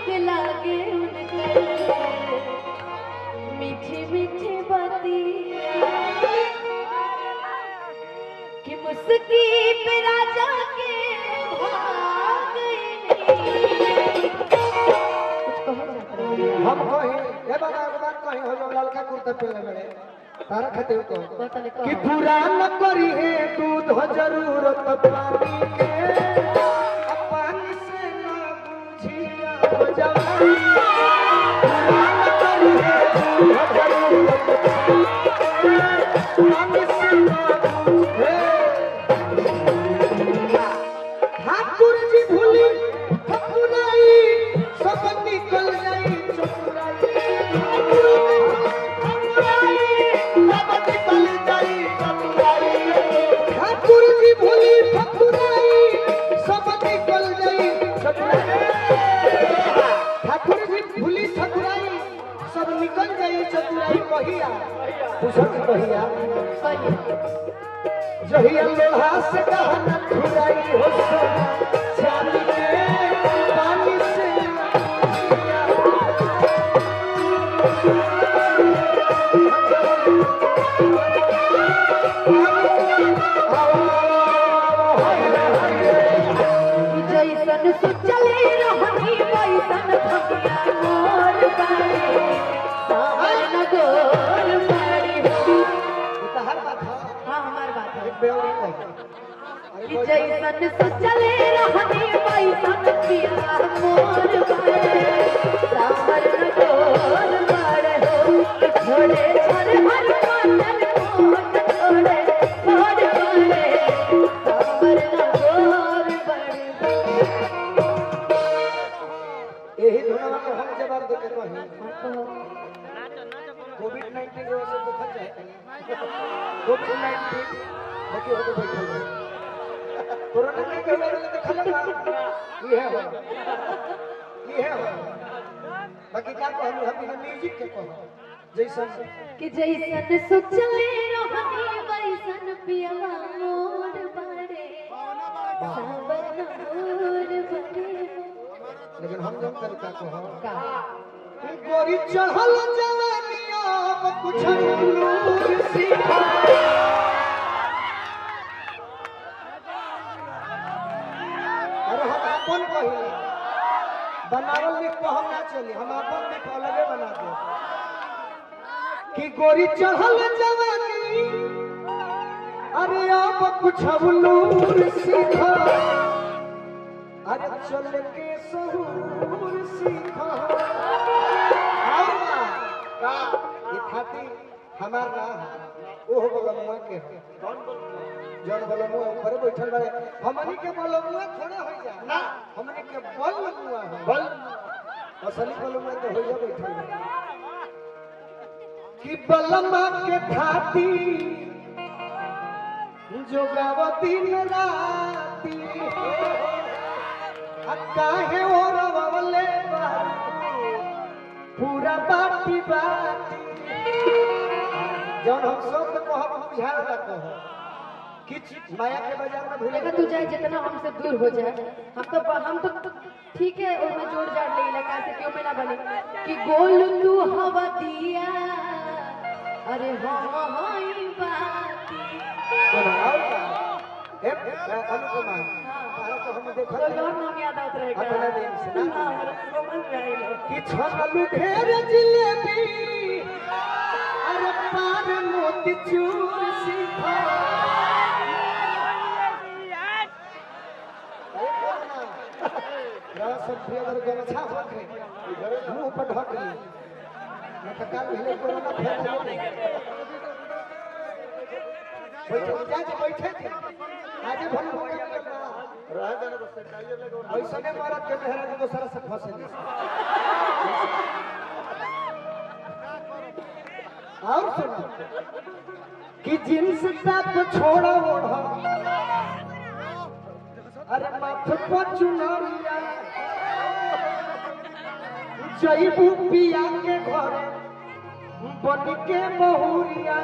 निक लागे उनके मीठी मीठी बातियां कि मुस्की पे राजा के भाग हम कहीं ये बात कहीं हो जो ललका कुर्ता पहनले बड़े तारा खातिर को कि पूरा न करी है दूध हो जरूरत पानी के पानी से न बुझिया हो जवानी पूरा न करी है दूध हो जरूरत पानी से न बुझे ठाकुर जी भूली ठकुराई सब निकल गई जहिया लोहा से कहना ठुराई हो चांदी के पानी से जैसन सुचले रहनी वैसन भगिया मोर बाड़े सावर न गोर बाड़े हर बात है हाँ हमार बात है कि जैसन जैसन सुचले रहनी वैसन पिया मोर बाड़े सावर न गोर बाड़े छोड़े छोड़े हर मातन कोट छोड़े छोड़े बाड़े सावर न गोर बाड़े यही धुनवा को हम जवाब देके कही कोविड-19 के वजह से देखल जाए कोविड-19 देखिए हो बैठल है कोरोना के वजह से देखल ना ये हो बाकी का कहलू हम म्यूजिक के कहो जैसन कि जैसन सुचले रहनी वैसन पिया मोर बाड़े सावर न गोर बाड़े लेकिन हम जब तरीका कहो का गोरी चढ़ल जवानिया अब कुछ नूर सीखा अरे हम अपन कहिए बनावल लिख को हम ना चली हम अपन लिख अलगे बना दे कि गोरी चढ़ल जवानी अरे अब कुछ नूर सीखा अरे चल के सहूर सीखा का ये खाती हमार ना ओह बलमुआ के कौन जौन बलमुआ ऊपर बैठल बारे हमनी के बलमुआ थोड़े हो जा ना हमनी के बलमुआ है बल असली बलमुआ तो हो जा बैठल बा कि बलमा के खाती जोगाव दिन राती काहे और बवले पूरा बाटी बाटी जौन हम शब्द को हम बुझा रखो किछ माया के बाजार में भूले तू चाहे जितना हमसे दूर हो जाए हम तो ठीक है उसमें जोड़ जाड़ ले इलाका से क्यों में ना बने कि गोल तू हवा दिया अरे हाँ ही बाती अनुपमा तो हम देखो तो लोग नाम याद आत रहेगा अपना दिन से ना हमरा समझ में आइलो कि छलू ढेर जिलेबी अरे पार मोती चूर सीखा सब अगर गमछा होत है मुंह पर ढक ली न त काल भेले कोरोना फैल गई बैठे जा बैठे थे आज भल हो गया रह देने बस चाहिए लगे ऐसा ने मारा के मेहरा के दूसरा से फंसे और सुनो कि जींस टॉप छोड़ा ओढ़ा अरे माथे पर चुनरिया जईबू पिया के घर बन के बहुरिया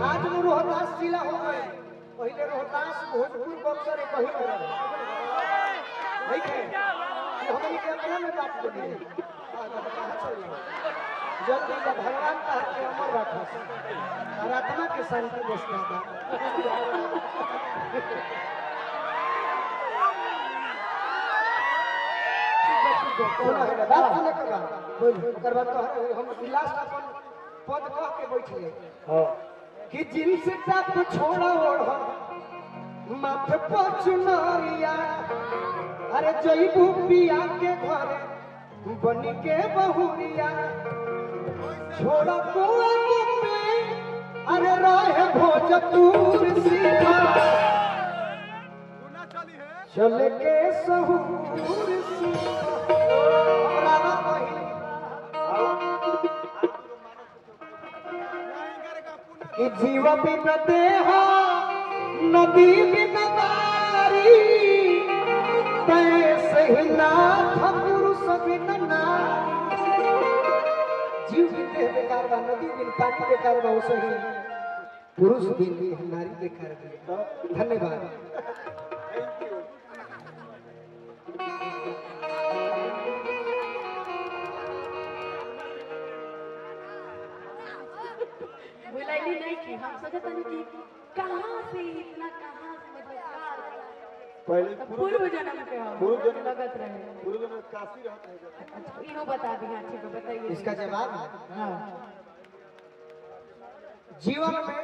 आज वो रोहतास जिला हो गए पहले रोहतास भोजपुर बक्सर एक ही रहे हमनी के अपना में बात करी जल्दी जा भगवान का के अमर रखस और आत्मा के शांति बसता बा बात सुने के बाद बोल ओकर बाद तो हम लास्ट अपन पद कह के बैठिए हां कि जिनसे तप छोड़ा ओढ़ माथे पर चुनरिया अरे जईबू पिया के घरे बनी के बहुरिया छोड़ा कुआ में अरे रहे भोजपुर सीधा चले के सहूर कि जीव बिन देह नदी बिन नारी तैसे ही नाथ पुरुष बिन नारी जीव बिन देह बेकार बा नदी बिन पानी बेकार बा वैसे ही पुरुष बिन नारी बेकार बा धन्यवाद बुलाइली नहीं की हम सोचते नहीं कि कहां से इतना कहां से मतलब पहले पूर्व जन्म के हो पूर्व जन्म लगत रहे पूर्व जन्म काशी रहता है अच्छा इहो बता दी हां ठीक है बताइए इसका जवाब हां जीवन में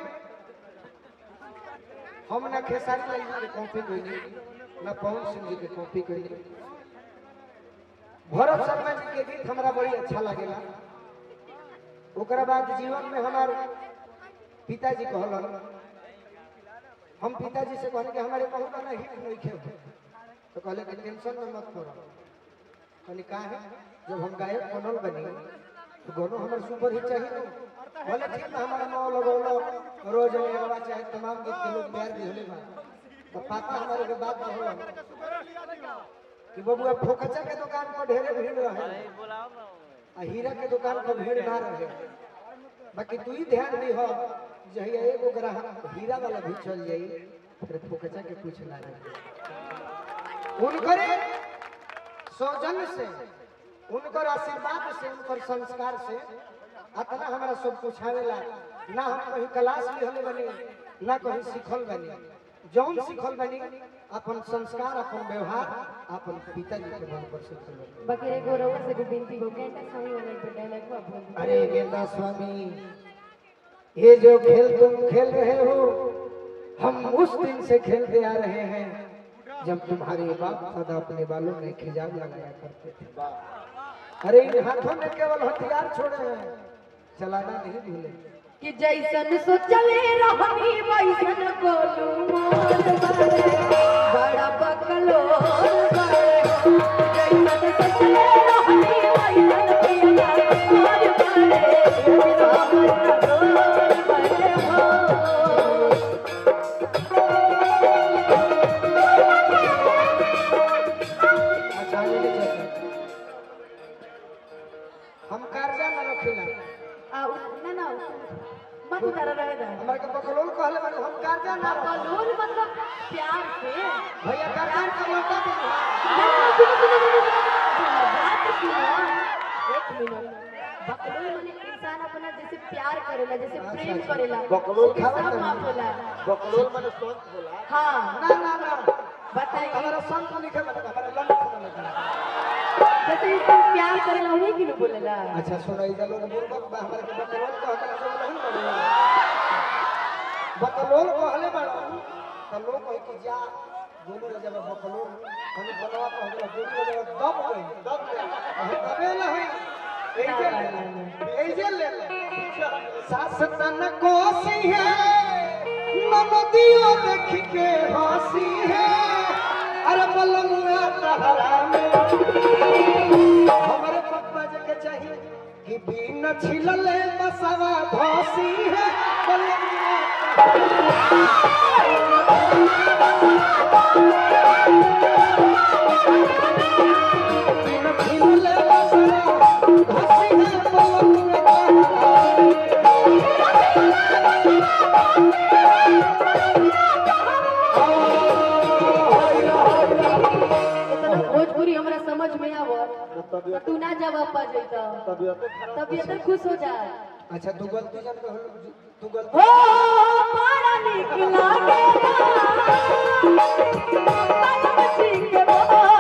हम ना खेसारी लाल जी के कॉपी कइली ना पवन सिंह जी के कॉपी कइली भरत शर्मा जी के गीत हमरा बड़ी अच्छा लागेला ओकरा बाद जीवन में हमारे पिताजी कहलन हम पिताजी से कहने कि हमारे बहुत गाना हिट नहीं खेल तो कहले कि टेंशन में मत करो कहनी का है जब हम गायक बनल बनी तो गानो हमारे सुपर हिट चाहिए बोले ठीक ना हमारा नौ लगौलो रोज मेरा चाहे तमाम गीत के लोग प्यार दिले बा तो पापा हमारे के बात कहलन कि बबुआ फोकचा के दुकान पर ढेरे भीड़ रहे आ हीरा के दुकान पर भीड़ ना रहे बाकी तू ही ध्यान दी हो जहिया एगो ग्राहक हीरा वाला भी चल जाई फिर फोकचा के कुछ ना रहे उनकरे सौजन्य से उनकर आशीर्वाद से उनकर संस्कार से अतना हमारा सब कुछ आवेला ना हम कहीं क्लास लिहले बनी ना कहीं सीखल बनी जौन सीखल बनी अपन संस्कार अपन व्यवहार अपन पिताजी के मन पर सीखल बनी बाकी एगो रउआ से भी विनती हो गेंदा स्वामी वाला एक डायलॉग को बोल दीजिए अरे गेंदा स्वामी ये जो खेल तुम खेल रहे हो हम उस दिन से खेलते आ रहे हैं जब तुम्हारे बाप दादा अपने बालों में खिजाब लगाया करते थे अरे इन हाथों में केवल हथियार छोड़े हैं चलाना नहीं भूले कि जैसन सोचले रहनी वैसन गोलू मोर बारे बड़ा बकलोर बारे जैसन सोचले रहनी वैसन पिया मोर बारे बड़ा बकलोर बारे हो हम कर्जा न रखिला ना ना मत उतारा रहेगा हमारे के बकलोल कहले बानी हम कर्जा न रखिला बकलोल मतलब प्यार से भैया कर्जा का मौका दे बात सुनो एक मिनट बकलोल माने इंसान अपना जैसे प्यार करेला जैसे प्रेम करेला बकलोल खावा सब माफ होला बकलोल माने संत होला हां ना ना ना बताइए हमारा संत लिखे मत हमारा लंड लिखे जैसे इंसान प्यार करेला वही कि न बोलेला अच्छा सुनो इधर लोग बुर्बक बा हमारे के बकलोल कहता सब नहीं बोले बकलोल कहले बाड़ा तो लोग कह कि जा दोनों जब बकलोल हम बनवा तो हम दोनों जब दब गई दबे ना है एजे ले सास तन कोसी है ननदियो देख के हंसी है अरे बलमुआ तहरा में हमारे पप्पा जी के चाहिए कि बिन छिलले बसवा धसी है बलमुआ बिन छिलले बसवा धसी है बलमुआ भोजपुरी हमरा समझ में तबियत तू ना जब अपा जइता तबियत खराब तबियत खुश हो जा अच्छा तू गलती जन कहल तू गलती हो बड़ा निक लागेला बाजा बजी के बोल